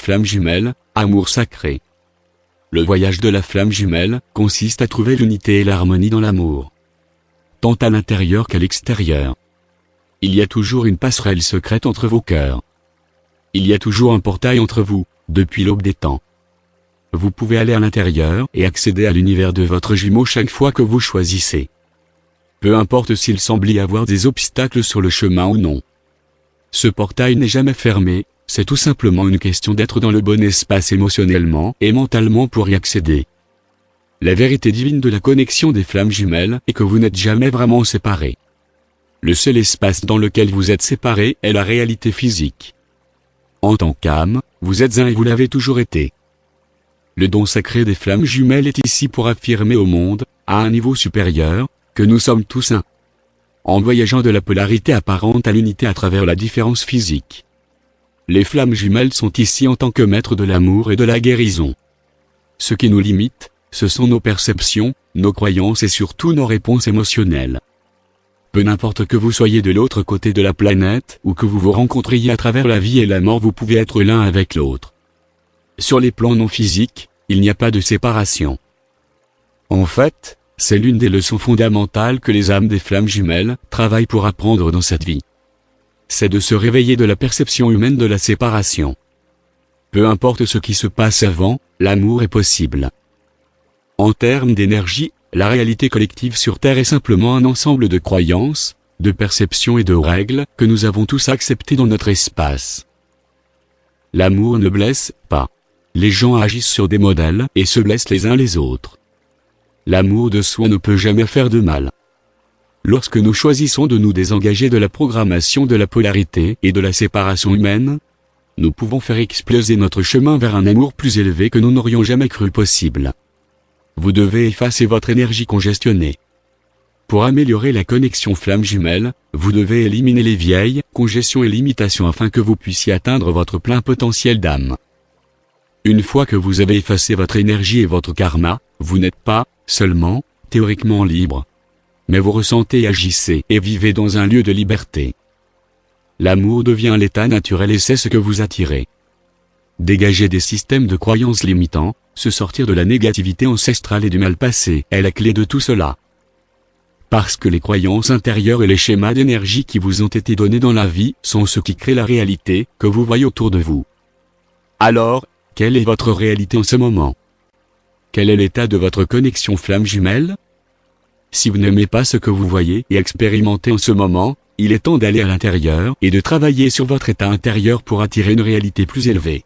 flamme jumelle, amour sacré. Le voyage de la flamme jumelle consiste à trouver l'unité et l'harmonie dans l'amour, tant à l'intérieur qu'à l'extérieur. Il y a toujours une passerelle secrète entre vos cœurs. Il y a toujours un portail entre vous, depuis l'aube des temps. Vous pouvez aller à l'intérieur et accéder à l'univers de votre jumeau chaque fois que vous choisissez. Peu importe s'il semble y avoir des obstacles sur le chemin ou non. Ce portail n'est jamais fermé, c'est tout simplement une question d'être dans le bon espace émotionnellement et mentalement pour y accéder. La vérité divine de la connexion des flammes jumelles est que vous n'êtes jamais vraiment séparés. Le seul espace dans lequel vous êtes séparés est la réalité physique. En tant qu'âme, vous êtes un et vous l'avez toujours été. Le don sacré des flammes jumelles est ici pour affirmer au monde, à un niveau supérieur, que nous sommes tous un. En voyageant de la polarité apparente à l'unité à travers la différence physique. Les flammes jumelles sont ici en tant que maîtres de l'amour et de la guérison. Ce qui nous limite, ce sont nos perceptions, nos croyances et surtout nos réponses émotionnelles. Peu n'importe que vous soyez de l'autre côté de la planète ou que vous vous rencontriez à travers la vie et la mort, vous pouvez être l'un avec l'autre. Sur les plans non physiques, il n'y a pas de séparation. En fait, c'est l'une des leçons fondamentales que les âmes des flammes jumelles travaillent pour apprendre dans cette vie. C'est de se réveiller de la perception humaine de la séparation. Peu importe ce qui se passe avant, l'amour est possible. En termes d'énergie, la réalité collective sur Terre est simplement un ensemble de croyances, de perceptions et de règles que nous avons tous acceptées dans notre espace. L'amour ne blesse pas. Les gens agissent sur des modèles et se blessent les uns les autres. L'amour de soi ne peut jamais faire de mal. Lorsque nous choisissons de nous désengager de la programmation de la polarité et de la séparation humaine, nous pouvons faire exploser notre chemin vers un amour plus élevé que nous n'aurions jamais cru possible. Vous devez effacer votre énergie congestionnée. Pour améliorer la connexion flamme jumelle, vous devez éliminer les vieilles congestions et limitations afin que vous puissiez atteindre votre plein potentiel d'âme. Une fois que vous avez effacé votre énergie et votre karma, vous n'êtes pas, seulement, théoriquement libre. Mais vous ressentez et agissez et vivez dans un lieu de liberté. L'amour devient l'état naturel et c'est ce que vous attirez. Dégager des systèmes de croyances limitants, se sortir de la négativité ancestrale et du mal passé est la clé de tout cela. Parce que les croyances intérieures et les schémas d'énergie qui vous ont été donnés dans la vie sont ce qui crée la réalité que vous voyez autour de vous. Alors, quelle est votre réalité en ce moment? Quel est l'état de votre connexion flamme jumelle? Si vous n'aimez pas ce que vous voyez et expérimentez en ce moment, il est temps d'aller à l'intérieur et de travailler sur votre état intérieur pour attirer une réalité plus élevée.